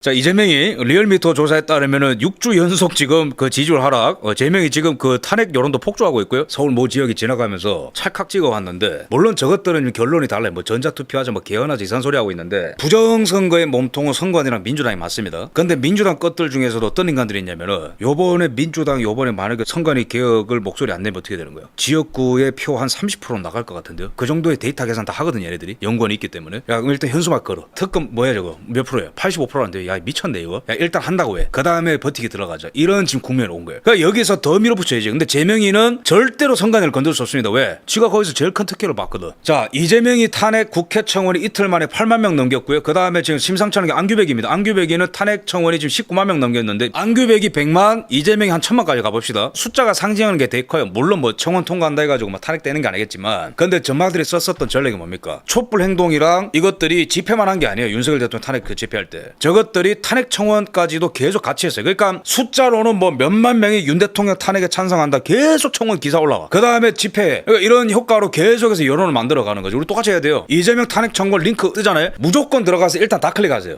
자, 이재명이 리얼미터 조사에 따르면은 6주 연속 지금 그 지지율 하락, 재명이 지금 그 탄핵 여론도 폭주하고 있고요. 서울 모 지역이 지나가면서 찰칵 찍어왔는데, 물론 저것들은 결론이 달라요. 뭐 전자투표하자, 뭐 개헌하자 이상 소리 하고 있는데, 부정선거의 몸통은 선관위랑 민주당이 맞습니다. 근데 민주당 것들 중에서도 어떤 인간들이 있냐면은, 요번에 민주당 요번에 만약에 선관위 개혁을 목소리 안 내면 어떻게 되는 거예요? 지역구의 표 한 30% 나갈 것 같은데요. 그 정도의 데이터 계산 다 하거든요, 얘네들이. 연구원이 있기 때문에. 야, 그럼 일단 현수막 걸어. 특검 뭐야 저거? 몇 프로예요? 85%인데. 야, 미쳤네 이거. 야, 일단 한다고 해. 그 다음에 버티기 들어가자. 이런 지금 국면에 온 거예요. 그러니까 여기서 더 밀어붙여야지. 근데 재명이는 절대로 선관위를 건들 수 없습니다. 왜? 지가 거기서 제일 큰 특혜를 받거든. 자, 이재명이 탄핵 국회 청원이 이틀 만에 8만 명 넘겼고요. 그 다음에 지금 심상치 않은 게 안규백입니다. 안규백이는 탄핵 청원이 지금 19만 명 넘겼는데, 안규백이 100만, 이재명이 한 1000만까지 가봅시다. 숫자가 상징하는 게 되게 커요. 물론 뭐 청원 통과한다 해가지고 막 탄핵되는 게 아니겠지만, 근데 전마들이 썼었던 전략이 뭡니까? 촛불 행동이랑 이것들이 집회만 한 게 아니에요. 윤석열 대통령 탄핵 그 집회할 때. 저것들이 탄핵 청원까지도 계속 같이 했어요. 그러니까 숫자로는 뭐 몇만 명이 윤 대통령 탄핵에 찬성한다. 계속 청원 기사 올라와. 그 다음에 집회. 그러니까 이런 효과로 계속해서 여론을 만들어가는 거죠. 우리 똑같이 해야 돼요. 이재명 탄핵 청원 링크 뜨잖아요. 무조건 들어가서 일단 다 클릭하세요.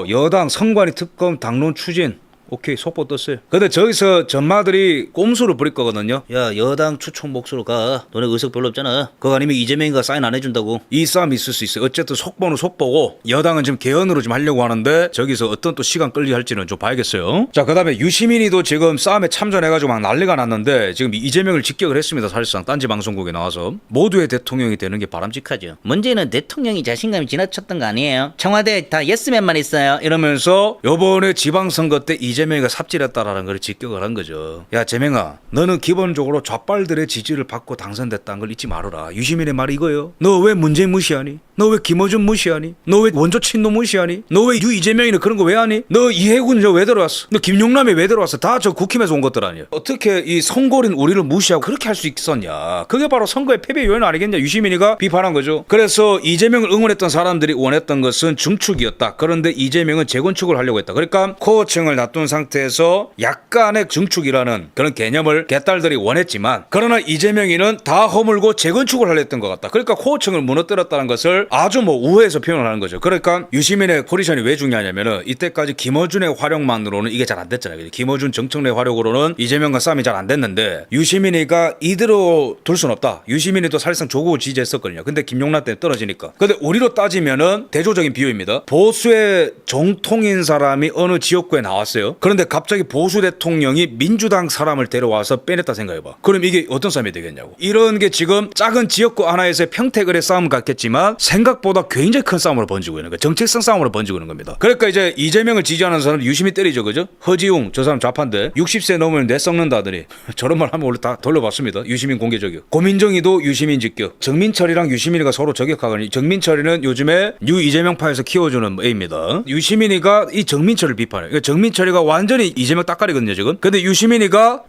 여당 선관위 특검 당론 추진. 오케이, 속보 떴어요. 근데 저기서 전마들이 꼼수를 부릴 거거든요. 야, 여당 추천 목소로 가. 너네 의석 별로 없잖아. 그거 아니면 이재명이가 사인 안 해준다고. 이 싸움이 있을 수 있어요. 어쨌든 속보는 속보고, 여당은 지금 개헌으로 좀 하려고 하는데, 저기서 어떤 또 시간 끌리 할지는 좀 봐야겠어요. 자, 그 다음에 유시민이도 지금 싸움에 참전해가지고 막 난리가 났는데, 지금 이재명을 직격을 했습니다. 사실상 딴지 방송국에 나와서. 모두의 대통령이 되는 게 바람직하죠. 문제는 대통령이 자신감이 지나쳤던 거 아니에요? 청와대 다 예스맨만 있어요. 이러면서 요번에 지방선거 때 이재명이가 삽질했다라는 걸 직격을 한 거죠. 야, 재명아, 너는 기본적으로 좌빨들의 지지를 받고 당선됐다는 걸 잊지 말아라. 유시민의 말이 이거예요. 너 왜 문재인 무시하니? 너 왜 김어준 무시하니? 너 왜 원조 친노 무시하니? 너 왜 이재명이는 그런 거 왜 하니? 너 이해군 저 왜 들어왔어? 너 김용남이 왜 들어왔어? 다 저 국힘에서 온 것들 아니야. 어떻게 이 선골인 우리를 무시하고 그렇게 할 수 있었냐? 그게 바로 선거의 패배 요인 아니겠냐? 유시민이가 비판한 거죠. 그래서 이재명을 응원했던 사람들이 원했던 것은 중축이었다. 그런데 이재명은 재건축을 하려고 했다. 그러니까 코어층을 놔둔 상태에서 약간의 중축이라는 그런 개념을 개딸들이 원했지만, 그러나 이재명이는 다 허물고 재건축을 하려 했던 것 같다. 그러니까 코어층을 무너뜨렸다는 것을 아주 뭐 우회해서 표현을 하는 거죠. 그러니까 유시민의 포지션이 왜 중요하냐면은, 이때까지 김어준의 활용만으로는 이게 잘 안 됐잖아요. 김어준 정청래 활용으로는 이재명과 싸움이 잘 안 됐는데, 유시민이가 이대로 둘 순 없다. 유시민이도 사실상 조국을 지지했었거든요. 근데 김용남 때문에 떨어지니까. 근데 우리로 따지면은 대조적인 비유입니다. 보수의 정통인 사람이 어느 지역구에 나왔어요. 그런데 갑자기 보수 대통령이 민주당 사람을 데려와서 빼냈다 생각해봐. 그럼 이게 어떤 싸움이 되겠냐고. 이런 게 지금 작은 지역구 하나에서의 평택을의 싸움 같겠지만, 생각보다 굉장히 큰 싸움으로 번지고 있는 거예요. 정책성 싸움으로 번지고 있는 겁니다. 그러니까 이제 이재명을 지지하는 사람은 유심히 때리죠, 그죠? 허지웅 저 사람 좌파인데 60세 넘으면 내 썩는다더니 저런 말 하면 원래 다 돌려봤습니다. 유시민 공개 저격. 고민정이도 유시민 직격. 정민철이랑 유시민이가 서로 저격하거든요. 정민철이는 요즘에 뉴 이재명파에서 키워주는 A입니다. 유시민이가 이 정민철을 비판해요. 그러니까 정민철이가 완전히 이재명 따까리거든요 지금. 근데 유시민이가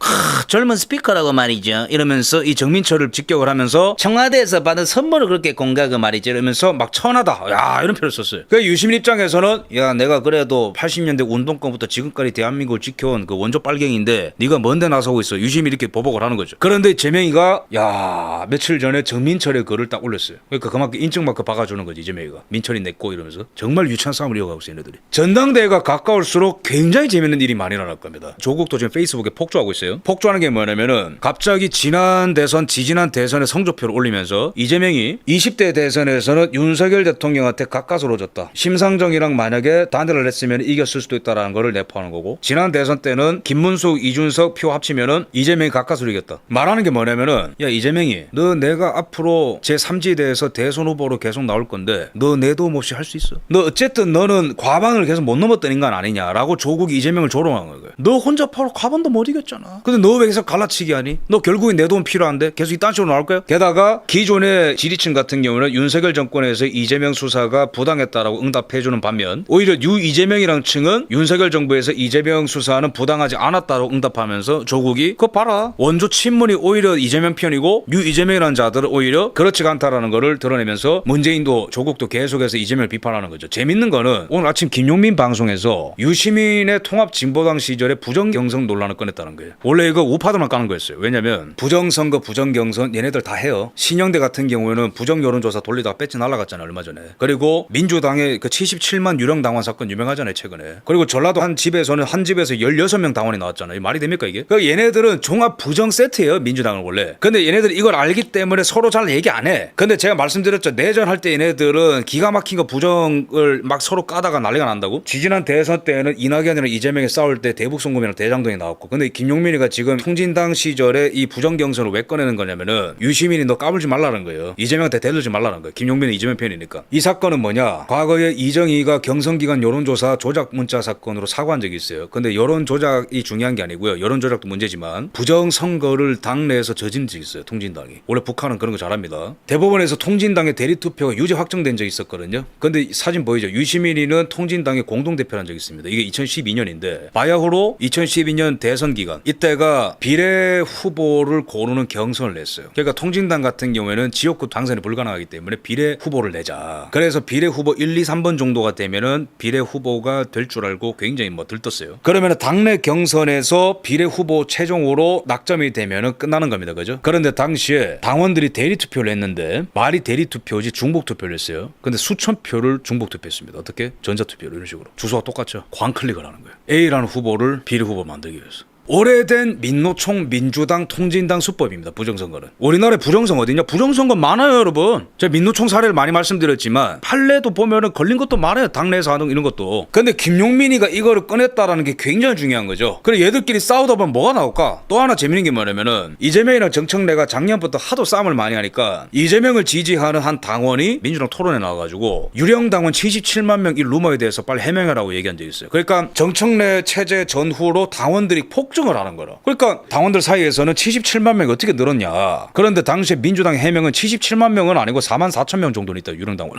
젊은 스피커라고 말이죠. 이러면서 이 정민철을 직격을 하면서 청와대에서 받은 선물을 그렇게 공개하고 말이죠. 이러면서 막 천하다, 야, 이런 표현을 썼어요. 그 유시민 입장에서는, 야, 내가 그래도 80년대 운동권부터 지금까지 대한민국을 지켜온 그 원조 빨갱인데 네가 뭔데 나서고 있어. 유시민 이렇게 보복을 하는 거죠. 그런데 재명이가, 야, 며칠 전에 정민철의 글을 딱 올렸어요. 그러니까 그만큼 인증마크 박아주는 거지. 이재명이가 민철이 냈고 이러면서 정말 유치한 싸움을 이어가고 있어요 얘네들이. 전당대회가 가까울수록 굉장히 재밌는 일이 많이 일어날 겁니다. 조국도 지금 페이스북에 폭주하고 있어요. 폭주하는 게 뭐냐면은, 갑자기 지난 대선, 지지난 대선에 성적표를 올리면서 이재명이 20대 대선에서는 윤석열 대통령한테 가까스로 졌다. 심상정이랑 만약에 단일을 했으면 이겼을 수도 있다라는 거를 내포하는 거고, 지난 대선 때는 김문숙, 이준석 표 합치면은 이재명이 가까스로 이겼다. 말하는 게 뭐냐면은, 야, 이재명이, 너 내가 앞으로 제3지대에서 대선 후보로 계속 나올 건데 너 내 도움 없이 할 수 있어? 너 어쨌든 너는 과반을 계속 못 넘었던 인간 아니냐라고 조국이 이재명을 조롱한 거예요. 너 혼자 바로 과반도 못 이겼잖아. 근데 너 왜 계속 갈라치기 하니? 너 결국엔 내 도움 필요한데 계속 이딴 식으로 나올 거야? 게다가 기존의 지지층 같은 경우는 윤석열 정권에서 이재명 수사가 부당했다라고 응답해주는 반면, 오히려 뉴 이재명이랑 층은 윤석열 정부에서 이재명 수사는 부당하지 않았다고 응답하면서 조국이 그거 봐라, 원조 친문이 오히려 이재명 편이고 뉴 이재명이라는 자들은 오히려 그렇지가 않다라는 거를 드러내면서, 문재인도 조국도 계속해서 이재명을 비판하는 거죠. 재밌는 거는 오늘 아침 김용민 방송에서 유시민의 통합진보당 시절에 부정경선 논란을 꺼냈다는 거예요. 원래 이거 우파들만 까는 거였어요. 왜냐면 부정선거, 부정경선 얘네들 다 해요. 신영대 같은 경우에는 부정여론조사 돌리다가 배지 날라갔잖아요, 얼마 전에. 그리고 민주당의 그 77만 유령 당원 사건 유명하잖아요, 최근에. 그리고 전라도 한 집에서는 한 집에서 16명 당원이 나왔잖아요. 말이 됩니까 이게? 그 얘네들은 종합 부정 세트예요, 민주당은 원래. 근데 얘네들이 이걸 알기 때문에 서로 잘 얘기 안 해. 근데 제가 말씀드렸죠, 내전할 때 얘네들은 기가 막힌 거 부정을 막 서로 까다가 난리가 난다고. 지지난 대선 때는 이낙연이랑 이재명이 싸울 때 대북송금이랑 대장동이 나왔고, 근데 김용민이가 지금 통진당 시절에 이 부정경선을 왜 꺼내는 거냐면은 유시민이 너 까불지 말라는 거예요. 이재명한테 대들지 말라는 거예요. 김용민은 이재명 편이니까. 이 사건은 뭐냐, 과거에 이정희가 경선기간 여론조사 조작 문자 사건으로 사과한 적이 있어요. 근데 여론 조작이 중요한 게 아니고요, 여론 조작도 문제지만 부정선거를 당내에서 저진 적이 있어요, 통진당이. 원래 북한은 그런 거 잘합니다. 대법원에서 통진당의 대리투표가 유죄 확정된 적이 있었거든요. 근데 사진 보이죠? 유시민이는 통진당의 공동대표란 적이 있습니다. 이게 2012년인데 바야흐로 2012년 대선 기간, 이때가 비례 후보를 고르는 경선을 냈어요. 그러니까 통진당 같은 경우에는 지역구 당선이 불가능하기 때문에 비례 후보를 내자. 그래서 비례 후보 1, 2, 3번 정도가 되면은 비례 후보가 될 줄 알고 굉장히 들떴어요. 그러면 당내 경선에서 비례 후보 최종으로 낙점이 되면은 끝나는 겁니다. 그죠? 그런데 당시에 당원들이 대리 투표를 했는데 말이 대리 투표지 중복 투표를 했어요. 근데 수천 표를 중복 투표했습니다. 어떻게? 전자 투표로 이런 식으로. 주소가 똑같죠. 광클릭을 하는 거예요. A라는 후보를 비례 후보 만들기 위해서. 오래된 민노총 민주당 통진당 수법입니다. 부정선거는. 우리나라에 부정선거 어디냐? 부정선거 많아요, 여러분. 제가 민노총 사례를 많이 말씀드렸지만 판례도 보면은 걸린 것도 많아요. 당내에서 하는 이런 것도. 근데 김용민이가 이거를 꺼냈다라는 게 굉장히 중요한 거죠. 그래 얘들끼리 싸우다 보면 뭐가 나올까? 또 하나 재밌는 게 뭐냐면은 이재명이랑 정청래가 작년부터 하도 싸움을 많이 하니까 이재명을 지지하는 한 당원이 민주당 토론에 나와가지고 유령 당원 77만 명 이 루머에 대해서 빨리 해명해라고 얘기한 적이 있어요. 그러니까 정청래 체제 전후로 당원들이 폭증을 하는 거라. 그러니까 당원들 사이에서는 77만 명이 어떻게 늘었냐. 그런데 당시에 민주당 해명은 77만 명은 아니고 4만 4천 명 정도는 있다. 유령 당원.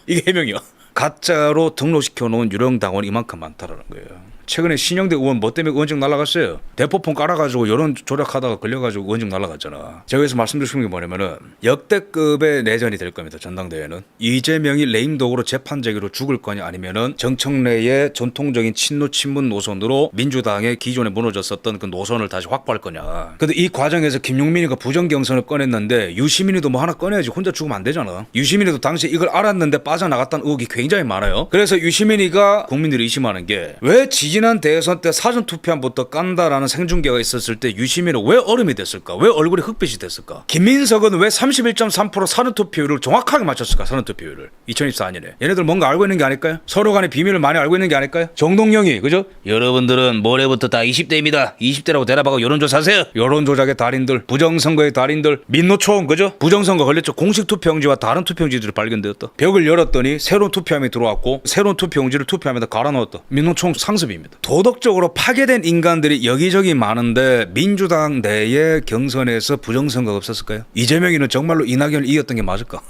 이게 해명이야. 가짜로 등록시켜 놓은 유령 당원이 이만큼 많다라는 거예요. 최근에 신영대 의원 뭐 때문에 의원직 날라갔어요? 대포폰 깔아가지고 여론 조작하다가 걸려가지고 의원직 날라갔잖아. 제가 여기서 말씀드리고 싶은 게 뭐냐면은 역대급의 내전이 될 겁니다. 전당대회는. 이재명이 레임덕으로 재판제기로 죽을 거냐, 아니면은 정청래의 전통적인 친노 친문 노선으로 민주당의 기존에 무너졌었던 그 노선을 다시 확보할 거냐. 근데 이 과정에서 김용민이가 부정경선을 꺼냈는데 유시민이도 뭐 하나 꺼내야지. 혼자 죽으면 안 되잖아. 유시민이도 당시에 이걸 알았는데 빠져나갔다는 의혹이 굉장히 많아요. 그래서 유시민이가 국민들이 의심하는 게, 왜 지난 대선 때 사전투표함부터 깐다라는 생중계가 있었을 때 유시민은 왜 얼음이 됐을까? 왜 얼굴이 흑빛이 됐을까? 김민석은 왜 31.3% 사전투표율을 정확하게 맞췄을까? 사전투표율을 2024년에. 얘네들 뭔가 알고 있는 게 아닐까요? 서로 간의 비밀을 많이 알고 있는 게 아닐까요? 정동영이, 그죠? 여러분들은 모레부터 다 20대입니다. 20대라고 대답하고 여론조사하세요. 여론조작의 달인들, 부정선거의 달인들, 민노총, 그죠? 부정선거 걸렸죠. 공식 투표용지와 다른 투표용지들이 발견되었다. 벽을 열었더니 새로운 투표함이 들어왔고 새로운 투표용지를 투표함에다 갈아넣었다. 민노총 상습입니다. 도덕적으로 파괴된 인간들이 여기저기 많은데 민주당 내의 경선에서 부정선거가 없었을까요? 이재명이는 정말로 이낙연을 이겼던 게 맞을까?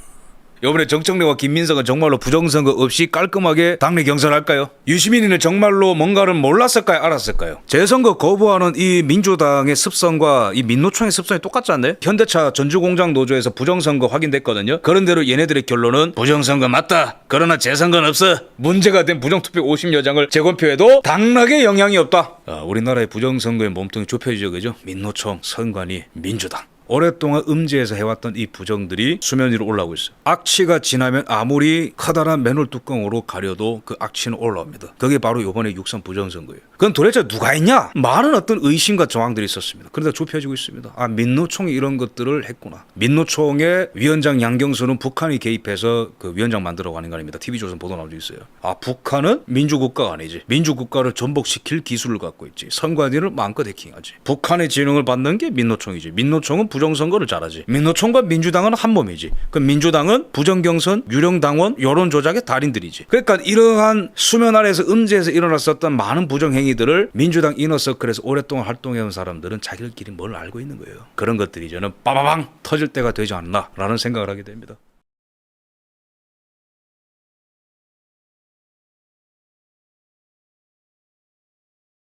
이번에 정청래와 김민석은 정말로 부정선거 없이 깔끔하게 당내 경선할까요? 유시민이는 정말로 뭔가를 몰랐을까요? 알았을까요? 재선거 거부하는 이 민주당의 습성과 이 민노총의 습성이 똑같지 않나요? 현대차 전주공장 노조에서 부정선거 확인됐거든요. 그런대로 얘네들의 결론은 부정선거 맞다. 그러나 재선거는 없어. 문제가 된 부정투표 50여장을 재검표해도 당락에 영향이 없다. 우리나라의 부정선거의 몸통이 좁혀지죠, 그죠? 민노총, 선관위, 민주당. 오랫동안 음지에서 해왔던 이 부정들이 수면 위로 올라오고 있어요. 악취가 지나면 아무리 커다란 맨홀 뚜껑으로 가려도 그 악취는 올라옵니다. 그게 바로 이번에 육선 부정선거예요. 그건 도대체 누가 했냐? 많은 어떤 의심과 정황들이 있었습니다. 그러다 좁혀지고 있습니다. 민노총이 이런 것들을 했구나. 민노총의 위원장 양경수는 북한이 개입해서 그 위원장 만들어가는 거 아닙니다. TV조선 보도 나온 적 있어요. 북한은 민주국가가 아니지. 민주국가를 전복시킬 기술을 갖고 있지. 선관위를 마음껏 해킹하지. 북한의 지능을 받는 게 민노총이지. 민노총은 부정선거를 잘하지. 민노총과 민주당은 한 몸이지. 그럼 민주당은 부정경선, 유령당원, 여론조작의 달인들이지. 그러니까 이러한 수면 아래에서 음지에서 일어났었던 많은 부정행위들을 민주당 이너서클에서 오랫동안 활동해온 사람들은 자기들끼리 뭘 알고 있는 거예요. 그런 것들이 저는 빠바방 터질 때가 되지 않나라는 생각을 하게 됩니다.